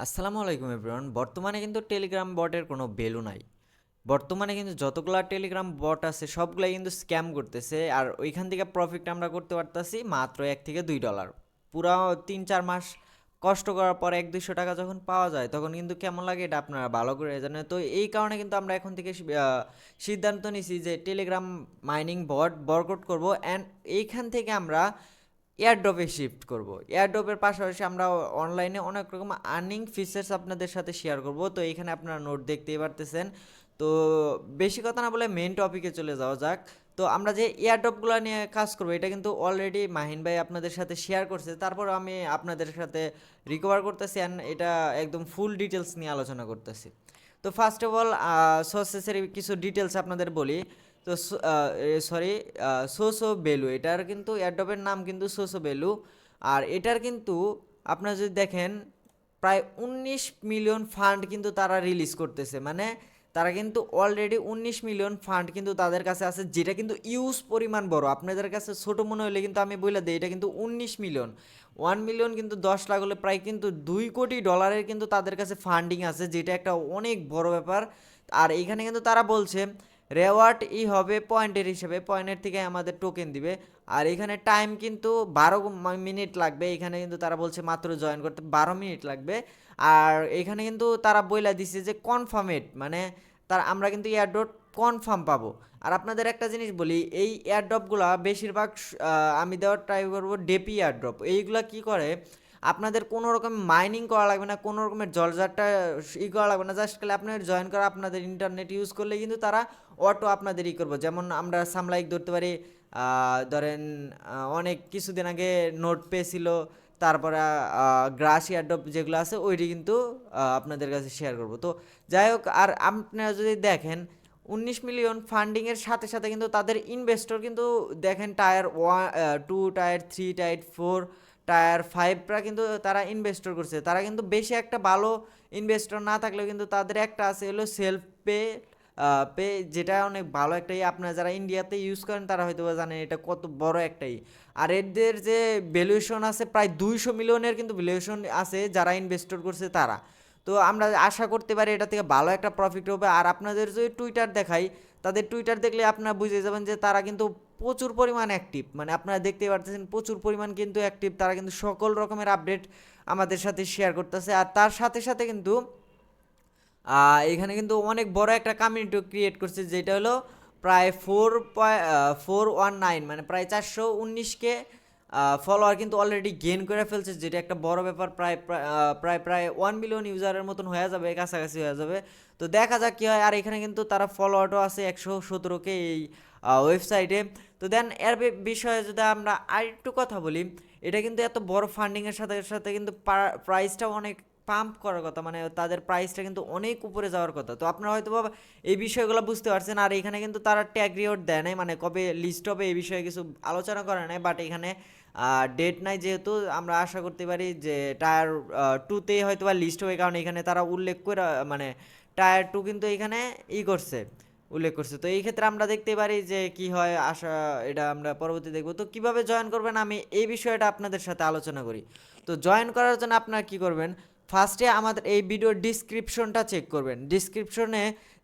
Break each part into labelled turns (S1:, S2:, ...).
S1: আসসালামু আলাইকুম এভরিওয়ান। বর্তমানে কিন্তু টেলিগ্রাম বটের কোনো ভ্যালু নাই। বর্তমানে কিন্তু যতগুলা টেলিগ্রাম বট আছে সবগুলাই কিন্তু স্ক্যাম করতেছে, আর ওইখান থেকে প্রফিট আমরা করতে পারতাছি মাত্র $1 থেকে $2। পুরা 3-4 মাস কষ্ট করার পর 100-200 টাকা যখন পাওয়া যায় তখন কিন্তু কেমন লাগে এটা আপনারা ভালো করে জানেন। তো এই কারণে কিন্তু আমরা এখন থেকে সিদ্ধান্ত নিছি যে টেলিগ্রাম মাইনিং বট বয়কট করব, অ্যান্ড এইখান থেকে আমরা এয়ারড্রপে শিফট করব। এয়ারড্রপের পাশাপাশি আমরা অনলাইনে অনেক রকম আর্নিং ফিচার্স আপনাদের সাথে শেয়ার করব। তো এইখানে আপনারা নোট দেখতেই পারতেছেন। তো বেশি কথা না বলে মেন টপিকে চলে যাওয়া যাক। তো আমরা যে এয়ারড্রপগুলো নিয়ে কাজ করবো এটা কিন্তু অলরেডি মাহিন ভাই আপনাদের সাথে শেয়ার করছে, তারপর আমি আপনাদের সাথে রিকভার করতেছি অ্যান্ড এটা একদম ফুল ডিটেলস নিয়ে আলোচনা করতেছি। তো ফার্স্ট অফ অল সোর্সেসের কিছু ডিটেলস আপনাদের বলি। তো সরি, সোসো বেলু, এটার কিন্তু এয়ারড্রপের নাম কিন্তু সোসো বেলু। আর এটার কিন্তু আপনারা যদি দেখেন প্রায় 19 মিলিয়ন ফান্ড কিন্তু তারা রিলিজ করতেছে, মানে তারা কিন্তু অলরেডি 19 মিলিয়ন ফান্ড কিন্তু তাদের কাছে আছে, যেটা কিন্তু ইউজ পরিমাণ বড়। আপনাদের কাছে ছোট মনে হলে কিন্তু আমি বলে দিই এটা কিন্তু 19 মিলিয়ন। 1 মিলিয়ন কিন্তু 10 লাখ হলে প্রায় কিন্তু $2 কোটি কিন্তু তাদের কাছে ফান্ডিং আছে, যেটা একটা অনেক বড় ব্যাপার। আর এইখানে কিন্তু তারা বলছে রেওয়ার্ড হবে পয়েন্টের হিসেবে, পয়েন্টের থেকে আমাদের টোকেন দিবে। আর এখানে টাইম কিন্তু 12 মিনিট লাগবে, এখানে কিন্তু তারা বলছে মাত্র জয়েন করতে 12 মিনিট লাগবে। আর এখানে কিন্তু তারা বইলা দিছে যে কনফার্মেড, মানে আমরা কিন্তু এয়ারড্রপ কনফার্ম পাবো। আর আপনাদের একটা জিনিস বলি, এই এয়ারড্রপগুলো বেশিরভাগ আমি দেওয়ার ট্রাই করবো ডেপি এয়ারড্রপ। এইগুলা কি করে, আপনাদের কোনো রকম মাইনিং করা লাগবে না, কোনো রকমের জলজারটা করা লাগবে না, জাস্ট খালি আপনার জয়েন করা, আপনাদের ইন্টারনেট ইউজ করলে কিন্তু তারা অটো আপনাদের করবো। যেমন আমরা সামলাইক ধরতে পারি, ধরেন অনেক কিছুদিন আগে নোট পেয়েছিল, তারপরে গ্রাস এয়ারড্রপ যেগুলো আছে ওইটি কিন্তু আপনাদের কাছে শেয়ার করব। তো যাই হোক, আর আপনারা যদি দেখেন 19 মিলিয়ন ফান্ডিংয়ের সাথে সাথে কিন্তু তাদের ইনভেস্টর কিন্তু দেখেন টায়ার 1, 2, টায়ার 3, টায়ার 4, টায়ার 5রা কিন্তু তারা ইনভেস্টর করছে। তারা কিন্তু বেশি একটা ভালো ইনভেস্টর না থাকলেও কিন্তু তাদের একটা আছে হলো সেলফ পে, যেটা অনেক ভালো একটাই। আপনারা যারা ইন্ডিয়াতে ইউজ করেন তারা হয়তো জানেন এটা কত বড় একটাই। আর এদের যে ভ্যালুয়েশন আছে প্রায় 200 মিলিয়নের কিন্তু ভ্যালুয়েশন আছে যারা ইনভেস্টর করছে তারা। তো আমরা আশা করতে পারি এটা থেকে ভালো একটা প্রফিট হবে। আর আপনাদের যদি টুইটার দেখাই, তাদের টুইটার দেখলে আপনারা বুঝে যাবেন যে তারা কিন্তু প্রচুর পরিমাণ অ্যাক্টিভ, মানে আপনারা দেখতে পারতেছেন প্রচুর পরিমাণ কিন্তু অ্যাক্টিভ। তারা কিন্তু সকল রকমের আপডেট আমাদের সাথে শেয়ার করতেছে। আর তার সাথে সাথে কিন্তু এখানে কিন্তু অনেক বড় একটা কমিউনিটি ক্রিয়েট করছে, যেটা হলো প্রায় 4.419, মানে প্রায় 419K ফলোয়ার কিন্তু অলরেডি গেইন করে ফেলছে, যেটা একটা বড় ব্যাপার। প্রায় প্রায় প্রায় 1 মিলিয়ন ইউজারের মতন হয়ে যাবে, কাছাকাছি হয়ে যাবে। তো দেখা যাক কী হয়। আর এখানে কিন্তু তারা ফলোয়ারও আছে 117K এই ওয়েবসাইটে। তো দেন এর বিষয়ে যদি আমরা আরেকটু কথা বলি, এটা কিন্তু এত বড় ফান্ডিংয়ের সাথে সাথে কিন্তু প্রাইসটাও অনেক পাম্প করার কথা, মানে তাদের প্রাইসটা কিন্তু অনেক উপরে যাওয়ার কথা। তো আপনারা হয়তো বা এই বিষয়গুলো বুঝতে পারছেন। আর এখানে কিন্তু তারা ট্যাগ রিওয়ার্ড দেয় নাই, মানে কবে লিস্ট হবে এই বিষয়ে কিছু আলোচনা করে নাই, বাট এখানে ডেট নাই, যেহেতু আমরা আশা করতে পারি যে টায়ার 2তেই হয়তো বা লিস্ট হবে, কারণ এখানে তারা উল্লেখ করে, মানে টায়ার 2 কিন্তু এখানে করছে, উল্লেখ করছে। তো এই ক্ষেত্রে আমরা দেখতে পারি যে কি হয়, আশা এটা আমরা পরবর্তী দেখব। তো কিভাবে জয়েন করবেন আমি এই বিষয়টা আপনাদের সাথে আলোচনা করি। তো জয়েন করার জন্য আপনারা কি করবেন, ফার্স্টে আমাদের এই ভিডিওর ডিসক্রিপশনটা চেক করবেন। ডিসক্রিপশনে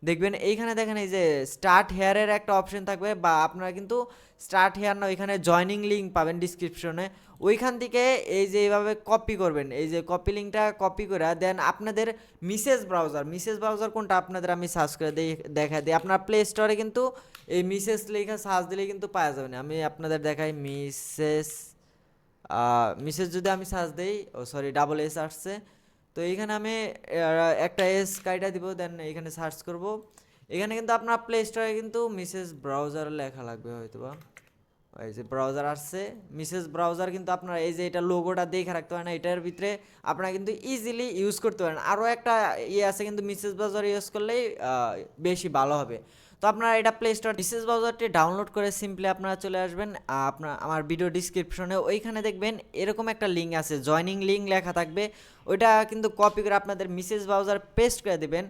S1: দেখবেন এইখানে দেখেন এই যে স্টার্ট হেয়ারের একটা অপশন থাকবে, বা আপনারা কিন্তু স্টার্ট হেয়ার না, ওইখানে জয়নিং লিঙ্ক পাবেন ডিসক্রিপশনে। ওইখান থেকে এই যে এইভাবে কপি করবেন, এই যে কপি লিঙ্কটা কপি করে দেন আপনাদের মিসেস ব্রাউজার কোনটা আপনাদের আমি সার্চ করে দেখা দিই। আপনার প্লে স্টোরে কিন্তু এই মিসেস লেখা সার্চ দিলে কিন্তু পাওয়া যাবে না। আমি আপনাদের দেখাই মিসেস যদি আমি সার্চ দিই, ও সরি ডাবল এস আসছে। তো এইখানে আমি একটা এস কাইটা দিব, দেন এখানে সার্চ করব। এখানে কিন্তু আপনার প্লে স্টোরে কিন্তু মিসেস ব্রাউজার লেখা লাগবে হয়তো বা, এই যে ব্রাউজার আসছে মিসেস ব্রাউজার, কিন্তু আপনার এই যে এটা লোগোটা দেখে রাখতে হয় না, এটার ভিতরে আপনারা কিন্তু ইজিলি ইউজ করতে পারেন। আরও একটা আছে কিন্তু মিসেস ব্রাউজার ইউজ করলেই বেশি ভালো হবে। তো আপনারা এটা প্লে স্টোর মিসেস ব্রাউজারটি ডাউনলোড করে সিম্পলি আপনারা চলে আসবেন আমার ভিডিও ডিসক্রিপশনে, ওইখানে দেখবেন এরকম একটা লিঙ্ক আছে, জয়নিং লিঙ্ক লেখা থাকবে। ওইটা কিন্তু কপি করে আপনাদের মিসেস ব্রাউজার পেস্ট করে দেবেন।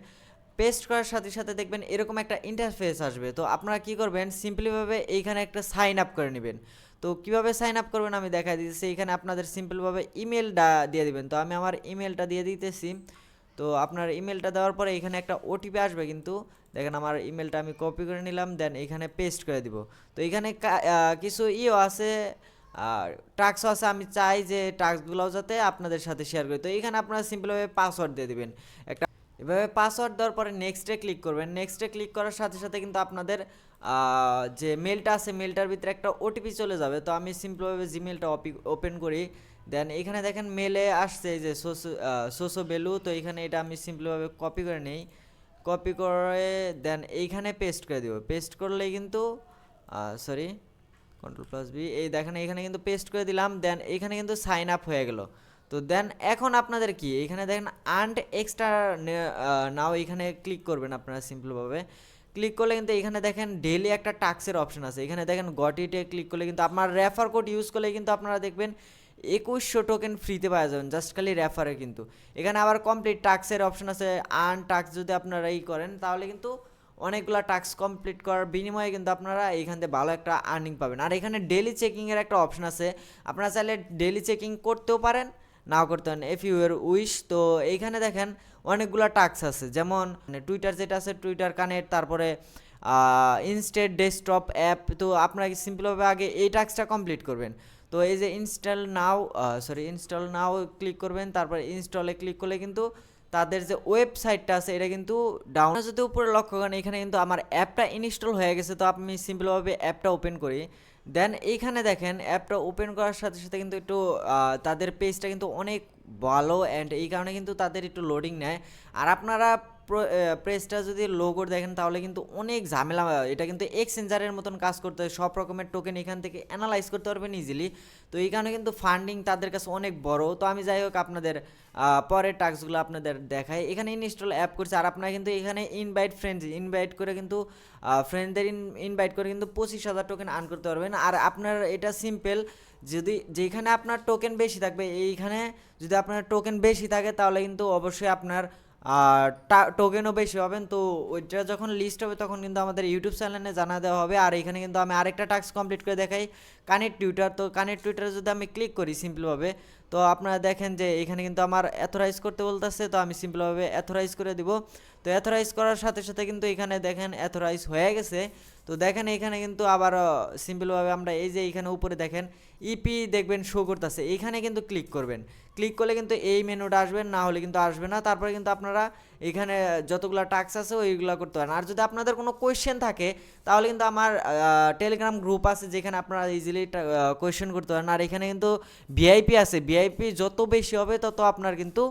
S1: পেস্ট করার সাথে সাথে দেখবেন এরকম একটা ইন্টারফেস আসবে। তো আপনারা কি করবেন, সিম্পলিভাবে এইখানে একটা সাইন আপ করে নেবেন। তো কিভাবে সাইন আপ করবেন আমি দেখাই দিতেছি। এখানে আপনাদের সিম্পলভাবে ইমেলটা দিয়ে দিবেন। তো আমি আমার ইমেলটা দিয়ে দিতেছি। তো আপনার ইমেলটা দেওয়ার পরে এখানে একটা ওটিপি আসবে, কিন্তু দেখেন আমার ইমেলটা আমি কপি করে নিলাম, দেন এখানে পেস্ট করে দিব। তো এখানে কিছু আছে, আর টাস্কও আছে। আমি চাই যে টাস্কগুলোও যাতে আপনাদের সাথে শেয়ার করি। তো এখানে আপনারা সিম্পলভাবে পাসওয়ার্ড দিয়ে দিবেন একটা। এভাবে পাসওয়ার্ড দেওয়ার পরে নেক্সটে ক্লিক করবেন। নেক্সটে ক্লিক করার সাথে সাথে কিন্তু আপনাদের যে মেলটা আছে মেলটার ভিতরে একটা ওটিপি চলে যাবে। তো আমি সিম্পলভাবে জিমেলটা ওপেন করি। দেন এখানে দেখেন মেলে আসছে যে সোসো বেলু। তো এখানে এটা আমি সিম্পলভাবে কপি করে নেই। কপি করে দেন এইখানে পেস্ট করে দিব। পেস্ট করলেই কিন্তু সরি, Ctrl+V, এই দেখেন এখানে কিন্তু পেস্ট করে দিলাম। দেন এখানে কিন্তু সাইন আপ হয়ে গেল। তো দেন এখন আপনাদের কি এখানে দেখেন আর্নড এক্সট্রা নাও, এখানে ক্লিক করবেন আপনারা সিম্পলভাবে। ক্লিক করলে কিন্তু এখানে দেখেন ডেইলি একটা টাস্কের অপশন আছে। এখানে দেখেন গট ইটে ক্লিক করলে কিন্তু আপনার রেফার কোড ইউজ করলে কিন্তু আপনারা দেখবেন 2100 টোকেন ফ্রিতে পাওয়া যাবেন, জাস্ট খালি রেফারে। কিন্তু এখানে আবার কমপ্লিট টাস্কের অপশন আছে। আর্ন টাস্ক যদি আপনারা করেন তাহলে কিন্তু অনেকগুলো টাস্ক কমপ্লিট করার বিনিময়ে কিন্তু আপনারা এইখান থেকে ভালো একটা আর্নিং পাবেন। আর এখানে ডেলি চেকিংয়ের একটা অপশন আছে। আপনারা চাইলে ডেলি চেকিং করতেও পারেন, নাও করতে পারেন, ইফ ইউ এর উইশ। তো এইখানে দেখেন অনেকগুলো টাস্ক আছে, যেমন টুইটার যেটা আছে টুইটার কানেক্ট, তারপরে ইনস্টেড ডেস্কটপ অ্যাপ। তো আপনারা সিম্পলভাবে আগে এই টাস্কটা কমপ্লিট করবেন। তো এই যে ইনস্টল নাও ক্লিক করবেন। তারপর ইনস্টলে ক্লিক করলে কিন্তু তাদের যে ওয়েবসাইটটা আছে এটা কিন্তু ডাউন। যদি উপরে লক্ষ্য করেন এখানে কিন্তু আমার অ্যাপটা ইনস্টল হয়ে গেছে। তো আমি সিম্পলভাবে অ্যাপটা ওপেন করি। দেন এইখানে দেখেন অ্যাপটা ওপেন করার সাথে সাথে কিন্তু একটু তাদের পেজটা কিন্তু অনেক ভালো, অ্যান্ড এই কারণে কিন্তু তাদের একটু লোডিং নেয়। আর আপনারা প্রেসটা যদি লো করে দেখেন তাহলে কিন্তু অনেক ঝামেলা। এটা কিন্তু এক্সচেঞ্জারের মতন কাজ করতে হয়, সব রকমের টোকেন এখান থেকে অ্যানালাইজ করতে পারবেন ইজিলি। তো এই কারণে কিন্তু ফান্ডিং তাদের কাছে অনেক বড়। তো আমি যাই হোক আপনাদের পরের টাস্কগুলো আপনাদের দেখাই। এখানে ইনস্টল অ্যাপ করছে, আর আপনারা কিন্তু এখানে ইনভাইট করে কিন্তু ফ্রেন্ডদের ইনভাইট করে কিন্তু 25,000 টোকেন আর্ন করতে পারবেন। আর আপনার এটা সিম্পল, যদি যেখানে আপনার টোকেন বেশি থাকবে, এইখানে যদি আপনার টোকেন বেশি থাকে তাহলে কিন্তু অবশ্যই আপনার টোকেনও বেশি হবেন। তো ওইটা যখন লিস্ট হবে তখন কিন্তু আমাদের ইউটিউব চ্যানেলে জানা দেওয়া হবে। আর এখানে কিন্তু আমি আরেকটা টাস্ক কমপ্লিট করে দেখাই, কানেক্ট টুইটার। তো কানেক্ট টুইটারে যদি আমি ক্লিক করি সিম্পলভাবে, তো আপনারা দেখেন যে এখানে কিন্তু আমার অ্যাথরাইজ করতে বলতেছে। তো আমি সিম্পলভাবে অ্যাথরাইজ করে দিব। তো অ্যাথরাইজ করার সাথে সাথে কিন্তু এখানে দেখেন অ্যাথরাইজ হয়ে গেছে। তো দেখেন এখানে কিন্তু আবার সিম্পলভাবে আমরা এই যে এখানে উপরে দেখেন ইপি দেখবেন শো করতেছে, এইখানে কিন্তু ক্লিক করবেন। ক্লিক করলে কিন্তু এই মেনুটা আসবে, না হলে কিন্তু আসবে না। তারপরে কিন্তু আপনারা এখানে যতগুলো টাস্ক আছে ওইগুলো করতে পারেন। আর যদি আপনাদের কোনো কোয়েশ্চেন থাকে তাহলে কিন্তু আমার টেলিগ্রাম গ্রুপ আছে, যেখানে আপনারা ইজিলি কোয়েশ্চেন করতে পারেন। আর এখানে কিন্তু ভিআইপি আছে, ভিআইপি যত বেশি হবে তত আপনার কিন্তু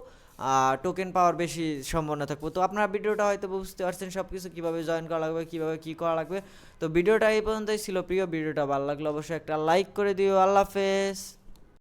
S1: টোকেন পাওয়ার বেশি সম্ভাবনা থাকবে। তো আপনার ভিডিওটা হয়তো বুঝতে পারছেন সব কিছু কীভাবে জয়েন করা লাগবে, কীভাবে কী করা লাগবে। তো ভিডিওটা এই পর্যন্তই ছিল। প্রিয় ভিডিওটা ভালো লাগলে অবশ্যই একটা লাইক করে দিও। আল্লাহ হাফেজ।